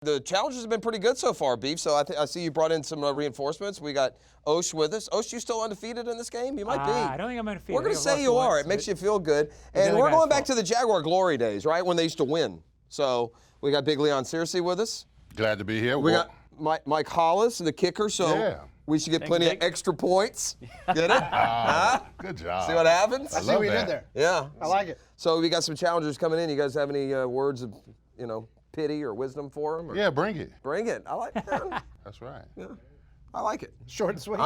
The challenges have been pretty good so far, Beef, so I see you brought in some reinforcements. We got Osh with us. Osh, you still undefeated in this game? You might be. I don't think I'm undefeated. We're going to say you are. It makes you feel good. And we're going back to the Jaguar glory days, right, when they used to win. So we got Big Leon Searcy with us. Glad to be here. We got Mike Hollis, the kicker, so we should get plenty of extra points. Get it? Good job. See what happens? I see what you did there. Yeah. I like it. So we got some challengers coming in. You guys have any words of, pity or wisdom for them? Yeah, bring it. Bring it. I like that. That's right. Yeah. I like it. Short and sweet.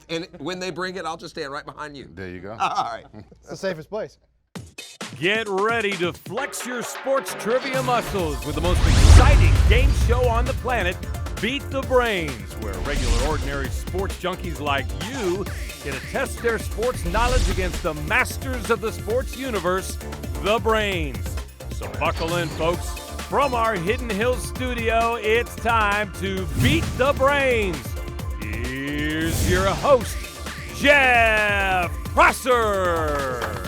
And when they bring it, I'll just stand right behind you. There you go. All right. It's the safest place. Get ready to flex your sports trivia muscles with the most exciting game show on the planet, Beat the Brains, where regular ordinary sports junkies like you get to test their sports knowledge against the masters of the sports universe, the Brains. So buckle in, folks. From our Hidden Hills studio, it's time to Beat the Brains. Here's your host, Jeff Prosser.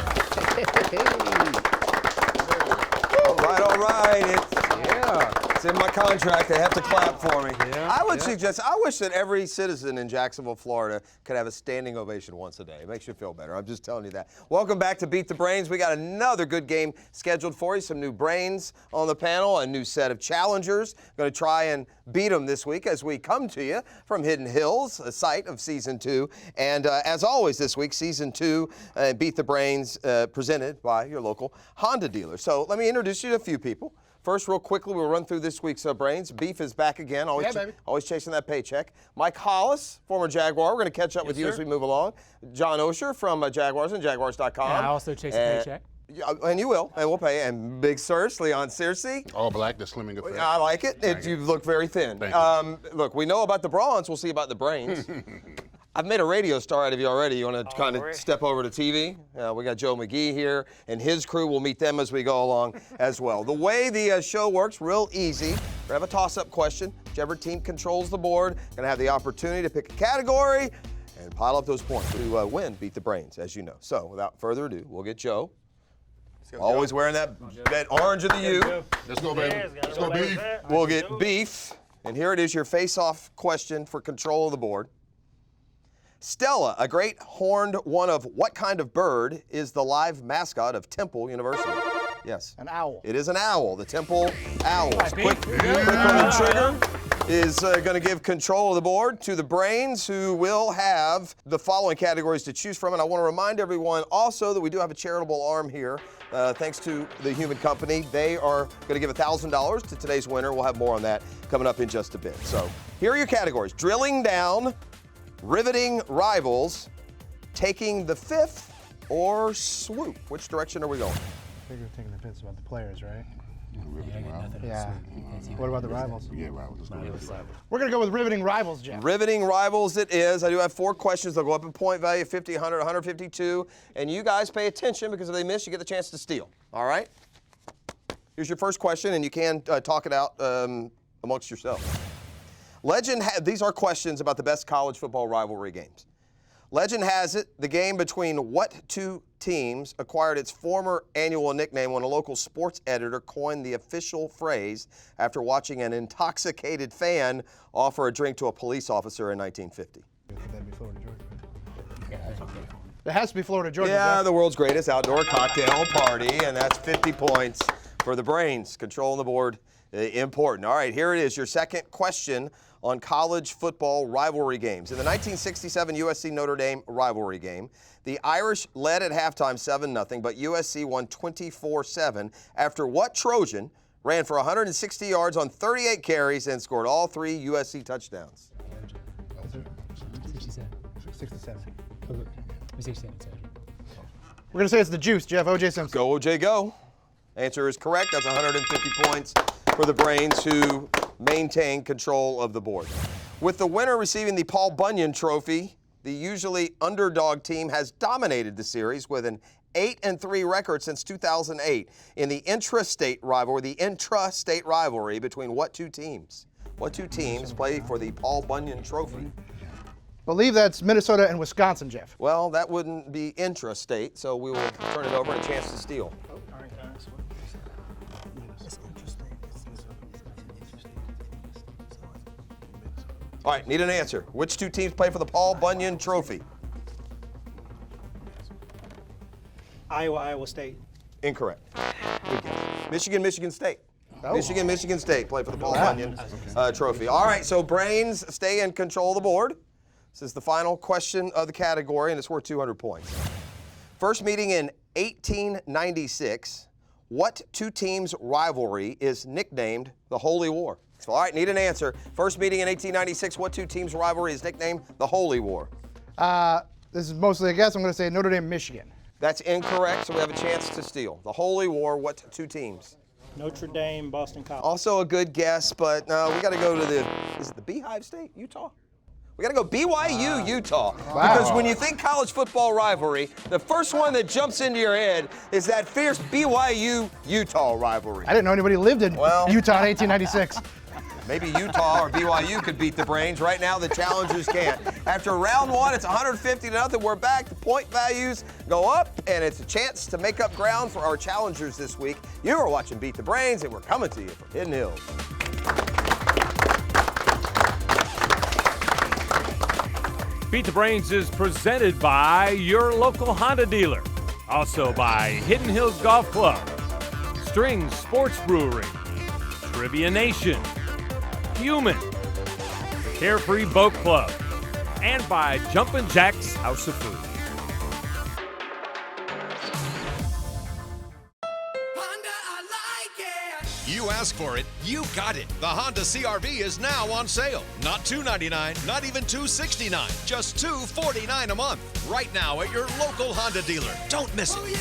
All right. It's in my contract. They have to clap for me. I would suggest, I wish that every citizen in Jacksonville, Florida could have a standing ovation once a day. It makes you feel better. I'm just telling you that. Welcome back to Beat the Brains. We got another good game scheduled for you. Some new brains on the panel, a new set of challengers. Going to try and beat them this week as we come to you from Hidden Hills, a site of Season 2. And as always this week, Season 2, Beat the Brains, presented by your local Honda dealer. So let me introduce you to a few people. First, real quickly, we'll run through this week's Brains. Beef is back again, always chasing that paycheck. Mike Hollis, former Jaguar. We're going to catch up with you as we move along. John Osher from Jaguars and Jaguars.com. I also chase a paycheck. And you will, and we'll pay. And Big Sirs, Leon Searcy. All black, the slimming effect. I like it. You look very thin. Thank you. Look, we know about the bronze. We'll see about the brains. I've made a radio star out of you already. You want to kind of step over to TV? We got Joe McGee here and his crew. We'll meet them as we go along as well. The way the show works, real easy. We have a toss-up question. Whichever team controls the board, going to have the opportunity to pick a category and pile up those points to win, Beat the Brains, as you know. So without further ado, we'll get Joe. Always wearing that orange of the U. Let's go, baby. Let's go, Beef. We'll get Beef. And here it is, your face-off question for control of the board. Stella, a great horned one of what kind of bird is the live mascot of Temple University? Yes. An owl. It is an owl, the Temple Owls. Quick on the trigger is going to give control of the board to the Brains, who will have the following categories to choose from. And I want to remind everyone also that we do have a charitable arm here. Thanks to the Human Company. They are going to give $1,000 to today's winner. We'll have more on that coming up in just a bit. So here are your categories. Drilling down, riveting rivals, taking the fifth, or swoop. Which direction are we going? I think we're taking the fifth about the players, right? Yeah. What about the rivals? Yeah, rivals. We're going to go with riveting rivals, Jeff. Riveting rivals it is. I do have 4 questions. They'll go up in point value, 50, 100, 152. And you guys pay attention because if they miss, you get the chance to steal. All right? Here's your first question, and you can talk it out amongst yourselves. These are questions about the best college football rivalry games. Legend has it, the game between what two teams acquired its former annual nickname when a local sports editor coined the official phrase after watching an intoxicated fan offer a drink to a police officer in 1950. That'd be Florida, Georgia. It has to be Florida, Georgia. Yeah, Jeff. the world's greatest outdoor cocktail party, and that's 50 points for the Brains. Controlling the board, important. All right, here it is, your second question on college football rivalry games. In the 1967 USC-Notre Dame rivalry game, the Irish led at halftime 7-0, but USC won 24-7 after what Trojan ran for 160 yards on 38 carries and scored all 3 USC touchdowns? 67. 67. 67. We're going to say it's the juice, Jeff. O.J. Simpson. Go, OJ, go. Answer is correct. That's 150 points for the Brains, who maintain control of the board. With the winner receiving the Paul Bunyan Trophy, the usually underdog team has dominated the series with an 8-3 record since 2008 in the intrastate rivalry between what two teams? What two teams play for the Paul Bunyan Trophy? Believe that's Minnesota and Wisconsin, Jeff. Well, that wouldn't be intrastate, so we will turn it over and a chance to steal. All right, need an answer. Which two teams play for the Paul Bunyan Trophy? Iowa State. Incorrect. Good guess. Michigan State. Michigan State play for the Paul Bunyan Trophy. All right, so Brains stay in control of the board. This is the final question of the category, and it's worth 200 points. First meeting in 1896, what two teams' rivalry is nicknamed the Holy War? So, all right, need an answer. First meeting in 1896, what two teams' rivalry is nicknamed the Holy War? This is mostly a guess. I'm going to say Notre Dame, Michigan. That's incorrect, so we have a chance to steal. The Holy War, what two teams? Notre Dame, Boston College. Also a good guess, but no, we got to go to is it the Beehive State, Utah? We got to go BYU, Utah. Wow. Because when you think college football rivalry, the first one that jumps into your head is that fierce BYU, Utah rivalry. I didn't know anybody lived in Utah in 1896. Maybe Utah or BYU could beat the Brains. Right now, the challengers can't. After round one, it's 150-0. We're back. The point values go up, and it's a chance to make up ground for our challengers this week. You are watching Beat the Brains, and we're coming to you from Hidden Hills. Beat the Brains is presented by your local Honda dealer. Also by Hidden Hills Golf Club, Strings Sports Brewery, Trivia Nation, Human, Carefree Boat Club, and by Jumpin' Jack's House of Food. You asked for it, you got it. The Honda CR-V is now on sale. Not $299, not even $269, just $249 a month. Right now at your local Honda dealer. Don't miss it.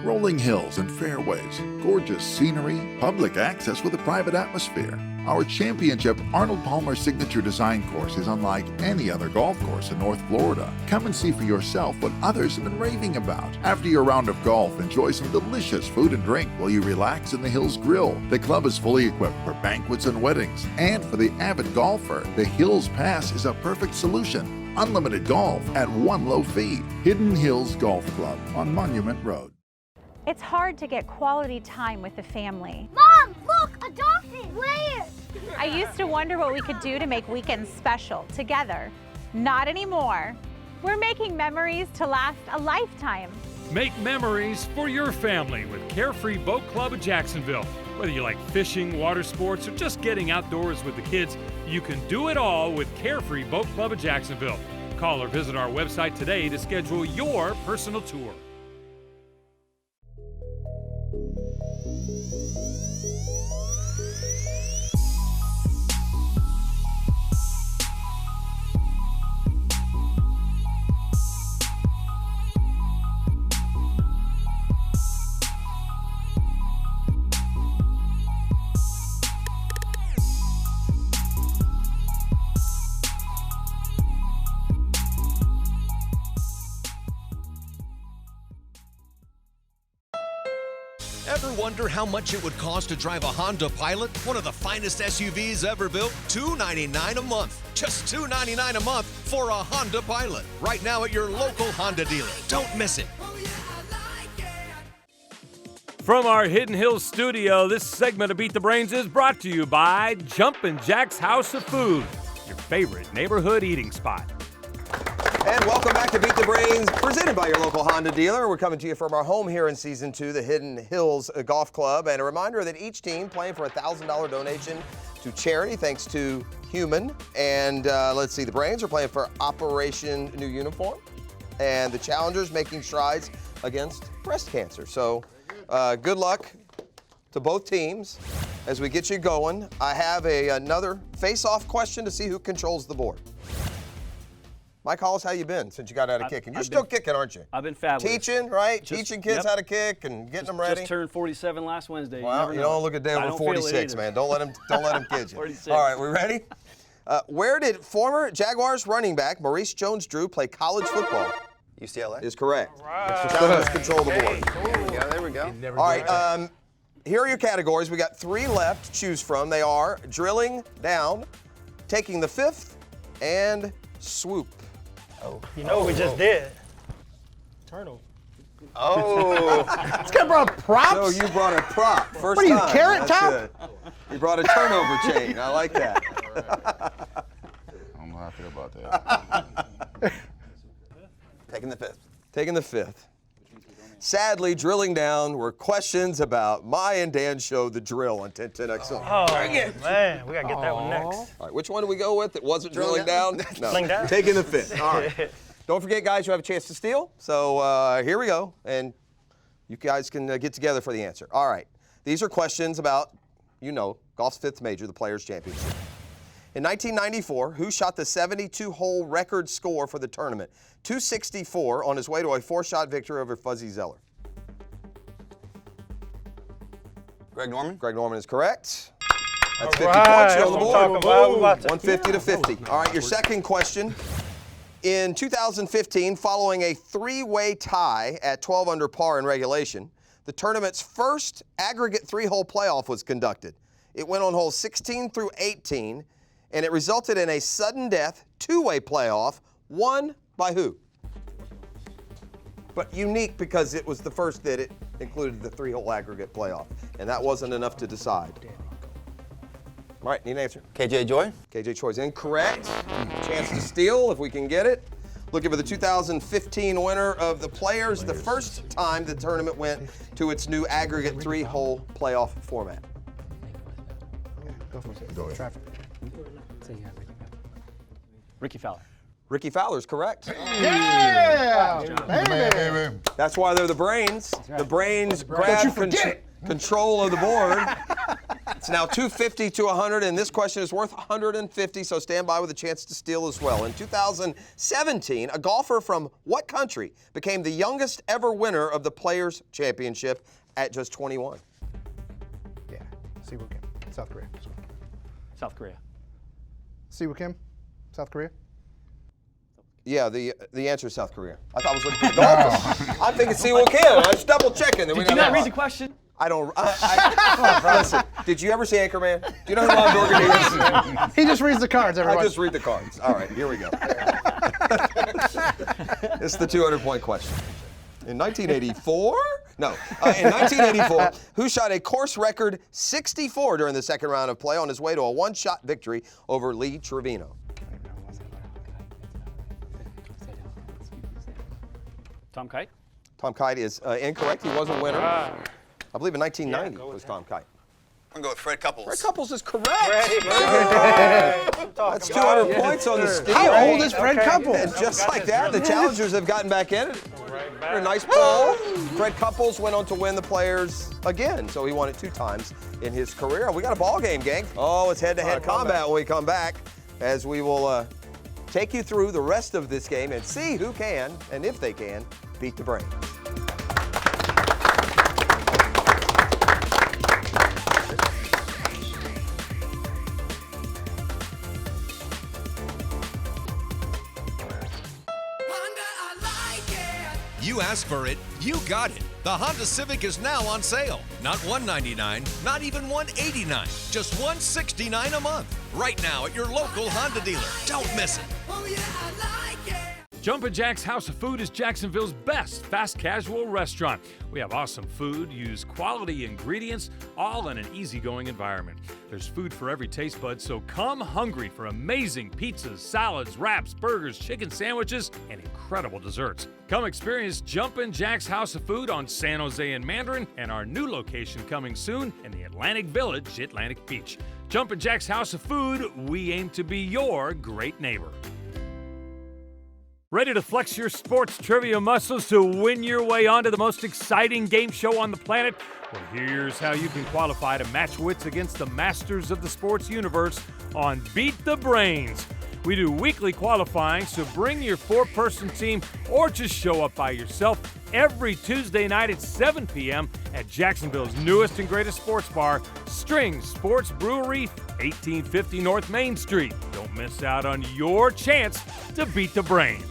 Rolling hills and fairways, gorgeous scenery, public access with a private atmosphere. Our championship Arnold Palmer Signature Design course is unlike any other golf course in North Florida. Come and see for yourself what others have been raving about. After your round of golf, enjoy some delicious food and drink while you relax in the Hills Grill. The club is fully equipped for banquets and weddings. And for the avid golfer, the Hills Pass is a perfect solution. Unlimited golf at one low fee. Hidden Hills Golf Club on Monument Road. It's hard to get quality time with the family. Mom, look, a dolphin! Where? I used to wonder what we could do to make weekends special together. Not anymore. We're making memories to last a lifetime. Make memories for your family with Carefree Boat Club of Jacksonville. Whether you like fishing, water sports, or just getting outdoors with the kids, you can do it all with Carefree Boat Club of Jacksonville. Call or visit our website today to schedule your personal tour. Ever wonder how much it would cost to drive a Honda Pilot? One of the finest SUVs ever built? $299 a month. Just $299 a month for a Honda Pilot. Right now at your local Honda dealer. Don't miss it. From our Hidden Hills studio, this segment of Beat the Brains is brought to you by Jumpin' Jack's House of Food, your favorite neighborhood eating spot. And welcome back to Beat the Brains, presented by your local Honda dealer. We're coming to you from our home here in Season 2, the Hidden Hills Golf Club. And a reminder that each team playing for a $1,000 donation to charity, thanks to Human. And let's see, the Brains are playing for Operation New Uniform. And the challengers making strides against breast cancer. So good luck to both teams as we get you going. I have another face-off question to see who controls the board. Mike Hollis, how you been since you got out of kicking? You're still kicking, aren't you? I've been fabulous. Teaching, right? Teaching kids how to kick and getting them ready. Just turned 47 last Wednesday. Well, you don't look a day over 46, man. Don't let him kid you. 46. All right, we ready? Where did former Jaguars running back Maurice Jones-Drew play college football? UCLA. Is correct. Right. Challengers control the board. There we go. All right, here are your categories. We got 3 left to choose from. They are drilling down, taking the fifth, and swoop. Oh, you know what we just did? Turnover. Oh. This guy brought props? So you brought a prop. First What are you, time. Carrot That's Top? good. You brought a turnover chain. I like that. I don't know how I feel about that. Taking the fifth. Taking the fifth. Sadly, drilling down were questions about my and Dan's show, The Drill, on 1010XL. Oh, man, we got to get that one next. All right, which one do we go with? It wasn't drilling down? No, Drilling down? taking the fifth. All right. Don't forget, guys, you have a chance to steal. So here we go, and you guys can get together for the answer. All right. These are questions about, golf's fifth major, the Players' Championship. In 1994, who shot the 72-hole record score for the tournament? 264 on his way to a 4-shot victory over Fuzzy Zeller. Greg Norman. Greg Norman is correct. That's 50 right, points. You're on the board. boom. 150 to 50. All right, your second question. In 2015, following a 3-way tie at 12 under par in regulation, the tournament's first aggregate 3-hole playoff was conducted. It went on holes 16 through 18, and it resulted in a sudden death 2-way playoff won by who? But unique because it was the first that it included the 3-hole aggregate playoff, and that wasn't enough to decide. All right, need an answer. KJ Joy. KJ Choi's incorrect. Chance to steal if we can get it. Looking for the 2015 winner of the Players, the first time the tournament went to its new aggregate 3-hole playoff format. Go for it. Go ahead. Traffic. Ricky Fowler. Ricky Fowler's correct. Yeah! Baby. That's why they're the brains. The brains grab control of the board. It's now 250 to 100, and this question is worth 150, so stand by with a chance to steal as well. In 2017, a golfer from what country became the youngest ever winner of the Players' Championship at just 21? Yeah. Siwoo Kim. South Korea. South Korea. Siwoo Kim. South Korea. Yeah, the answer is South Korea. I thought I was looking for the golfer. I'm thinking Siwoo Kim. I was double checking. Did you not read the question? I don't. Listen, did you ever see Anchorman? Do you know who Bob Dorgan is? He just reads the cards, everyone. I just read the cards. All right, here we go. It's the 200-point question. In 1984? No. In 1984, who shot a course record 64 during the second round of play on his way to a 1-shot victory over Lee Trevino? Tom Kite. Tom Kite is incorrect. He was a winner. I believe in 1990 was Tom Kite. I'm going to go with Fred Couples. Fred Couples is correct. That's That's 200 points on the steal. How old is Fred Couples? And just like that, the challengers have gotten back in it. A nice pull. Fred Couples went on to win the Players again, so he won it 2 times in his career. We got a ball game, gang. Oh, it's head-to-head combat when we come back, as we will take you through the rest of this game and see who can, and if they can, beat the brains. You asked for it, you got it. The Honda Civic is now on sale. Not $199, not even $189, just $169 a month. Right now at your local Honda dealer. Don't miss it. Oh yeah, I like it. Jumpin' Jack's House of Food is Jacksonville's best fast casual restaurant. We have awesome food, use quality ingredients, all in an easygoing environment. There's food for every taste bud, so come hungry for amazing pizzas, salads, wraps, burgers, chicken sandwiches, and incredible desserts. Come experience Jumpin' Jack's House of Food on San Jose and Mandarin, and our new location coming soon in the Atlantic Village, Atlantic Beach. Jumpin' Jack's House of Food, we aim to be your great neighbor. Ready to flex your sports trivia muscles to win your way onto the most exciting game show on the planet? Well, here's how you can qualify to match wits against the masters of the sports universe on Beat the Brains. We do weekly qualifying, so bring your 4-person team or just show up by yourself every Tuesday night at 7 p.m. at Jacksonville's newest and greatest sports bar, String Sports Brewery, 1850 North Main Street. Don't miss out on your chance to beat the brains.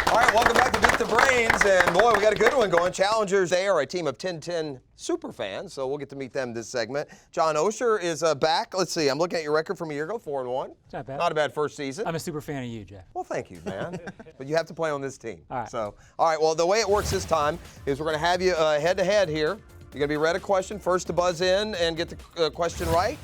All right, welcome back to Beat the Brains, and boy, we got a good one going. Challengers, they are a team of 1010 super fans, so we'll get to meet them this segment. John Osher is back. Let's see, I'm looking at your record from a year ago, 4-1. Not bad. Not a bad first season. I'm a super fan of you, Jeff. Well, thank you, man. But you have to play on this team. All right. So, all right, well, the way it works this time is we're going to have you head-to-head here. You're going to be read a question, first to buzz in and get the question right.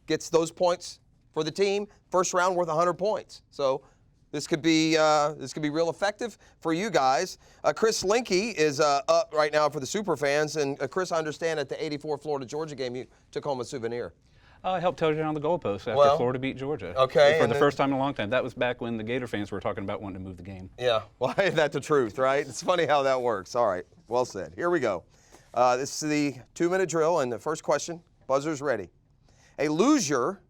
gets those points for the team. First round worth 100 points. So this could be real effective for you guys. Chris Linke is up right now for the super fans. And Chris, I understand at the '84 Florida-Georgia game, you took home a souvenur. I helped toe down the goalpost after Florida beat Georgia. Okay. For the first time in a long time. That was back when the Gator fans were talking about wanting to move the game. Yeah, well, ain't that the truth, right? It's funny how that works. All right, well said. Here we go. This is the 2-minute drill, and the first question, buzzer's ready. A loser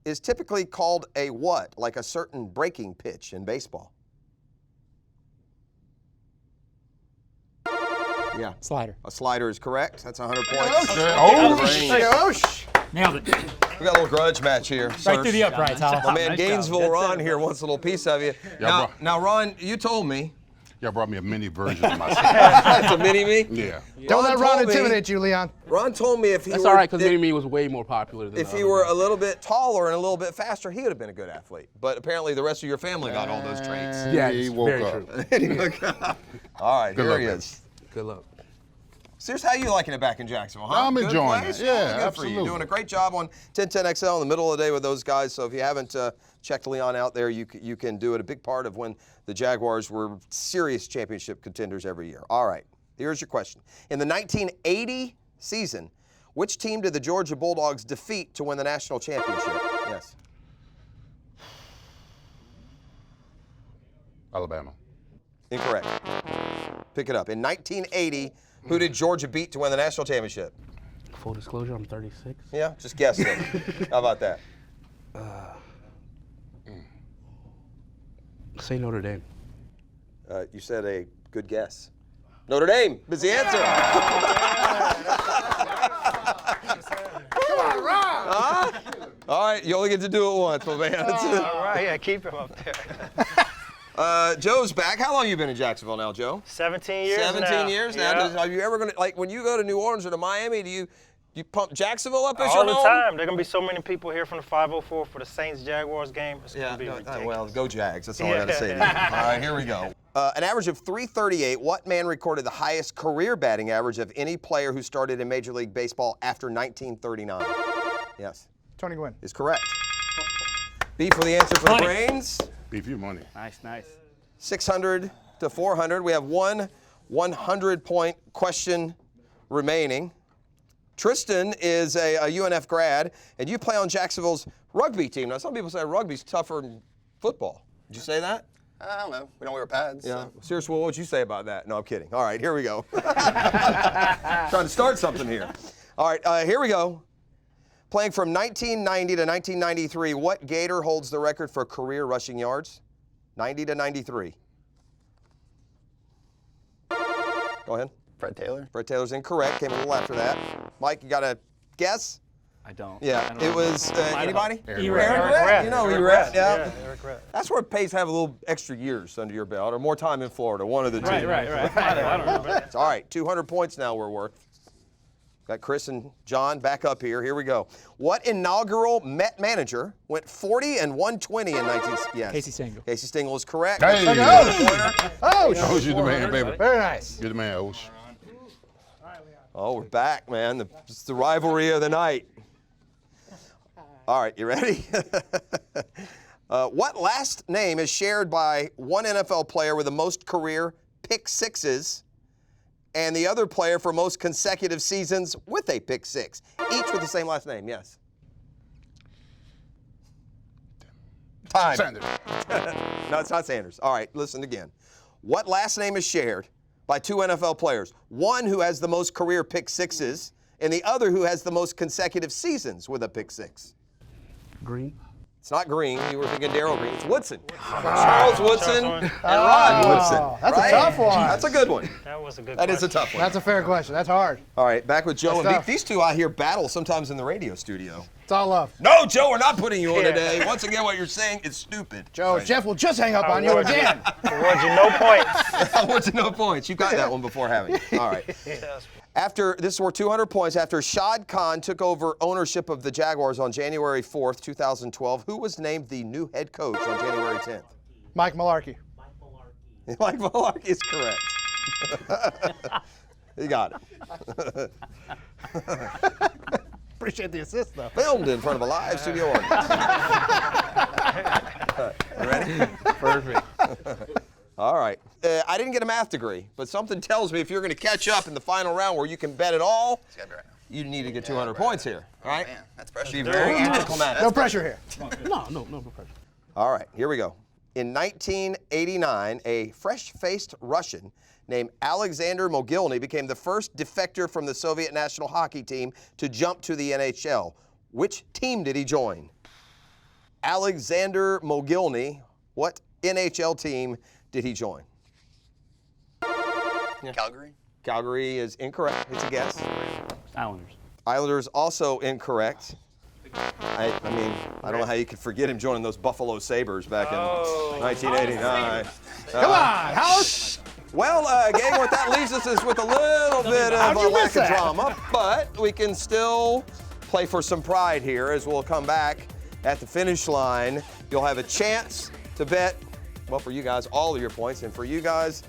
is typically called a what? Like a certain breaking pitch in baseball. Yeah. Slider. A slider is correct. That's 100 points. Nailed it. We got a little grudge match here. Right through the uprights, Hal. My man Gainesville Ron here wants a little piece of you. Now, Ron, you told me. Y'all brought me a mini version of myself. That's a mini-me? Yeah. Don't let Ron intimidate you, Leon. Ron told me if he That's all right, because mini-me was way more popular than if he were a little bit taller and a little bit faster, he would have been a good athlete. But apparently the rest of your family got all those traits. Yeah, he woke up. All right, Good here luck, he man. is. Good luck. Sears, how you liking it back in Jacksonville? Huh? I'm Good enjoying place? it. Yeah, good absolutely. for you. Doing a great job on 1010XL in the middle of the day with those guys. So if you haven't checked Leon out there, you can do it. A big part of when the Jaguars were serious championship contenders every year. All right, here's your question. In the 1980 season, which team did the Georgia Bulldogs defeat to win the national championship? Yes. Alabama. Incorrect. Pick it up. In 1980, who did Georgia beat to win the national championship? Full disclosure, I'm 36. Yeah, just guess it. How about that? Say Notre Dame. You said a good guess. Notre Dame is the answer. Come on, Ron. Huh? All right, you only get to do it once, my man. All right, yeah, keep him up there. Joe's back. How long you been in Jacksonville now, Joe? 17 years 17 years now. Yeah. Are you ever gonna, like, when you go to New Orleans or to Miami, do you pump Jacksonville up as All your the home? time. There are going to be so many people here from the 504 for the Saints-Jaguars game. It's going to be ridiculous. Well, go Jags. That's all I got to say to you. All right, here we go. An average of .338. What man recorded the highest career batting average of any player who started in Major League Baseball after 1939? Yes. Tony Gwynn. Is correct. B for the answer for the brains. B for your money. Nice, nice. 600 to 400. We have one 100-point question remaining. Tristan is a UNF grad, and you play on Jacksonville's rugby team. Now, some people say rugby's tougher than football. Did you say that? I don't know. We don't wear pads. Yeah. So. Seriously, what would you say about that? No, I'm kidding. All right, here we go. Trying to start something here. All right, here we go. Playing from 1990 to 1993, what Gator holds the record for career rushing yards? 90 to 93. Go ahead. Fred Taylor. Fred Taylor's incorrect. Came a little after that. Mike, you got a guess? I don't. Yeah, it was anybody? Eric Rhett. You know Rhett. Yeah. Eric Rhett. That's where it pays to have a little extra years under your belt or more time in Florida, one of the two. Right. I don't remember. It's all right, 200 points now we're worth. Got Chris and John back up here. Here we go. What inaugural Met manager went 40 and 120 in 19... Yes. Casey Stengel. Casey Stengel is correct. Hey. Oh, Osh, you're the man, baby. very nice. You're the man, Osh. Oh, we're back, man. It's the rivalry of the night. All right, you ready? What last name is shared by one NFL player with the most career pick sixes and the other player for most consecutive seasons with a pick six? Each with the same last name, yes. Time. Sanders. No, it's not Sanders. All right, listen again. What last name is shared by two NFL players? One who has the most career pick sixes and the other who has the most consecutive seasons with a pick six. Green. It's not Green. You were thinking Darryl Green. It's Woodson. Charles Woodson and Rod Woodson. That's a tough one. That's a good one. That was a good That question. is a tough one. That's a fair question. That's hard. All right, back with Joe. That's And tough. these two I hear battle sometimes in the radio studio. It's all love. No, Joe, we're not putting you on today. Once again, what you're saying is stupid. Joe, Jeff will just hang up on you again. Award you no points. I want to know points. You got that one before having it. All right. Yes. After this were 200 points. After Shad Khan took over ownership of the Jaguars on January 4th, 2012, who was named the new head coach on January 10th? Mike Mularkey. Mike Mularkey is correct. You got it. Appreciate the assist, though. Filmed in front of a live studio audience. You ready? Perfect. All right. I didn't get a math degree, but something tells me if you're going to catch up in the final round where you can bet it all, It's gotta be right now. you need to get 200 points here. All right? Man, that's pressure. Be very anticlimactic. No pressure here. No pressure. All right, here we go. In 1989, a fresh-faced Russian named Alexander Mogilny became the first defector from the Soviet national hockey team to jump to the NHL. Which team did he join? Alexander Mogilny, what NHL team did he join? Calgary? Calgary is incorrect. It's a guess. Islanders. Islanders also incorrect. I mean, I don't know how you could forget him joining those Buffalo Sabres back in 1989. Come on, Howard. Well, gang, what that leaves us is with a little bit of a lack of drama, but we can still play for some pride here as we'll come back at the finish line. You'll have a chance to bet, well, for you guys, all of your points, and for you guys,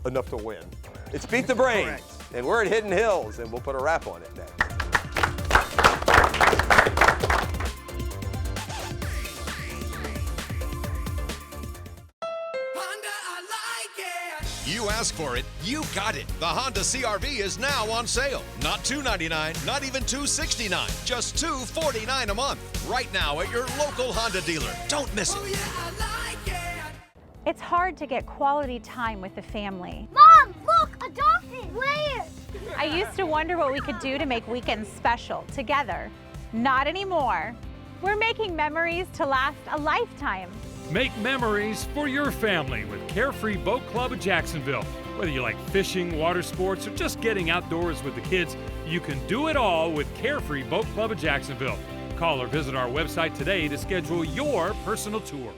enough to win. It's Beat the Brains, and we're at Hidden Hills, and we'll put a wrap on it next. You asked for it, you got it. The Honda CR-V is now on sale. Not $299, not even $269, just $249 a month. Right now at your local Honda dealer. Don't miss it. It's hard to get quality time with the family. Mom, look, a dolphin. Where? I used to wonder what we could do to make weekends special together. Not anymore. We're making memories to last a lifetime. Make memories for your family with Carefree Boat Club of Jacksonville. Whether you like fishing, water sports, or just getting outdoors with the kids, you can do it all with Carefree Boat Club of Jacksonville. Call or visit our website today to schedule your personal tour.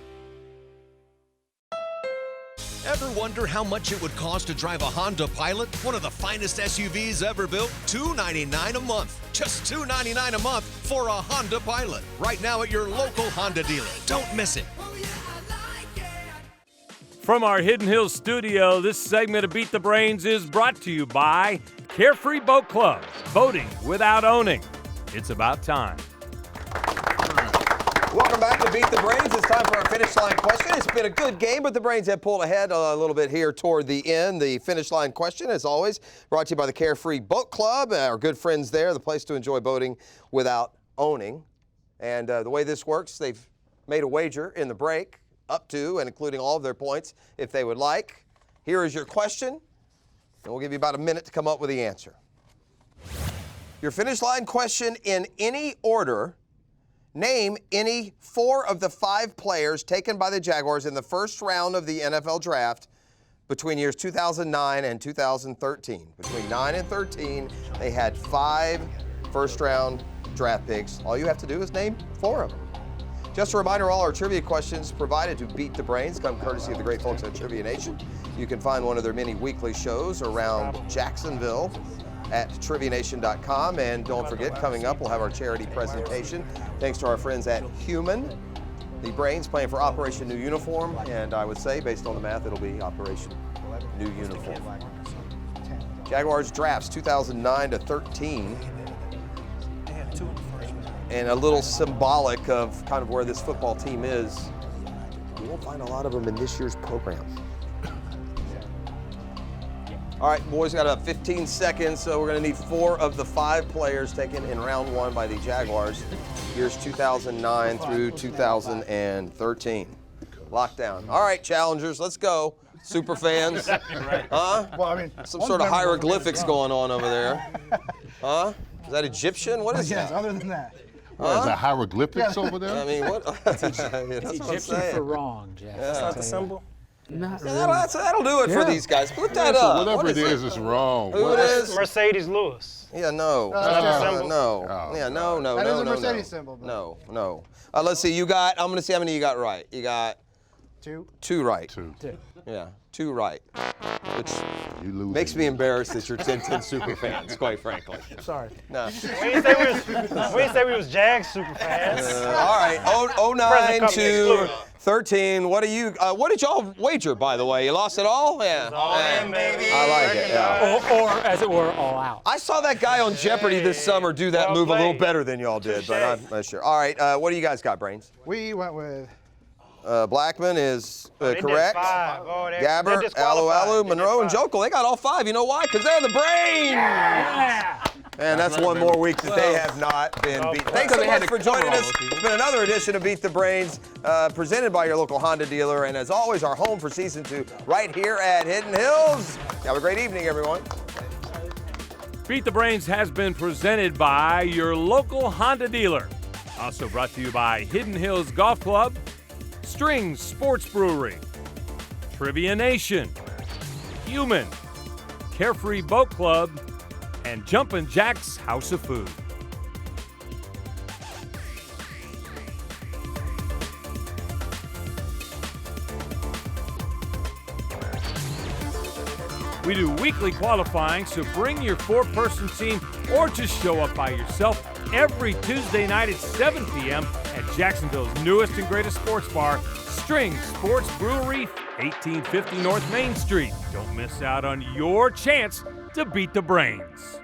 Ever wonder how much it would cost to drive a Honda Pilot? One of the finest SUVs ever built? $299 a month. Just $299 a month for a Honda Pilot. Right now at your local Honda dealer. Don't miss it. From our Hidden Hills studio, this segment of Beat the Brains is brought to you by Carefree Boat Club. Boating without owning. It's about time. Welcome back to Beat the Brains. It's time for our finish line question. It's been a good game, but the Brains have pulled ahead a little bit here toward the end. The finish line question, as always, brought to you by the Carefree Boat Club, our good friends there, the place to enjoy boating without owning. And the way this works, they've made a wager in the break, up to and including all of their points, if they would like. Here is your question, and we'll give you about a minute to come up with the answer. Your finish line question in any order. Name any 4 of the 5 players taken by the Jaguars in the first round of the NFL draft between years 2009 and 2013. Between 9 and 13, they had 5 first-round draft picks. All you have to do is name 4 of them. Just a reminder, all our trivia questions provided to Beat the Brains come courtesy of the great folks at Trivia Nation. You can find one of their many weekly shows around Jacksonville at TriviaNation.com. And don't forget, coming up, we'll have our charity presentation. Thanks to our friends at Human. The Brains playing for Operation New Uniform, and I would say, based on the math, it'll be Operation New Uniform. Jaguars drafts 2009 to 13. And a little symbolic of kind of where this football team is. You won't find a lot of them in this year's program. All right, boys, got about 15 seconds, so we're going to need 4 of the 5 players taken in round 1 by the Jaguars, years 2009 through 2013. Lockdown. All right, challengers, let's go. Super fans. Huh? Well, I mean, some sort of hieroglyphics going on over there. Huh? Is that Egyptian? What is yes, that? other than that. What, is that hieroglyphics over there? I mean, what? That's what I'm Egyptian saying. for wrong, Jeff. That's not the symbol? Not Yeah, really. that'll do it for these guys. Look that So up. whatever What it is wrong. Who it is? Mercedes Lewis. Yeah, no. symbol? No. Oh, Yeah, no. That is a no, Mercedes no. symbol, but- No. Let's see. I'm going to see how many you got right. You got 2. 2 right. 2. Yeah, 2 right. Which You lose. makes me embarrassed that you're 10-10 super fans, quite frankly. Sorry. No. We didn't say we was Jags super fans. All right, 09 to 13. What did y'all wager, by the way? You lost it all? Yeah. All in, baby. I like it, yeah. Or, as it were, all out. I saw that guy on Jeopardy this summer do that move a little better than y'all did, but I'm not sure. All right, what do you guys got, Brains? We went with Blackman is They did correct. 5. Oh, they Gabber, disqualified. Alu, They Monroe, did and 5. Jokel, they got all 5. You know why? Because they're the Brains! Yeah. And that's one more week that they have not been beaten. Thanks so much for joining us. It's been another edition of Beat the Brains, presented by your local Honda dealer. And as always, our home for season 2 right here at Hidden Hills. Have a great evening, everyone. Beat the Brains has been presented by your local Honda dealer. Also brought to you by Hidden Hills Golf Club, Strings Sports Brewery, Trivia Nation, Human, Carefree Boat Club, and Jumpin' Jack's House of Food. We do weekly qualifying, so bring your 4-person team or just show up by yourself every Tuesday night at 7 p.m. at Jacksonville's newest and greatest sports bar, Strings Sports Brewery, 1850 North Main Street. Don't miss out on your chance to beat the Brains.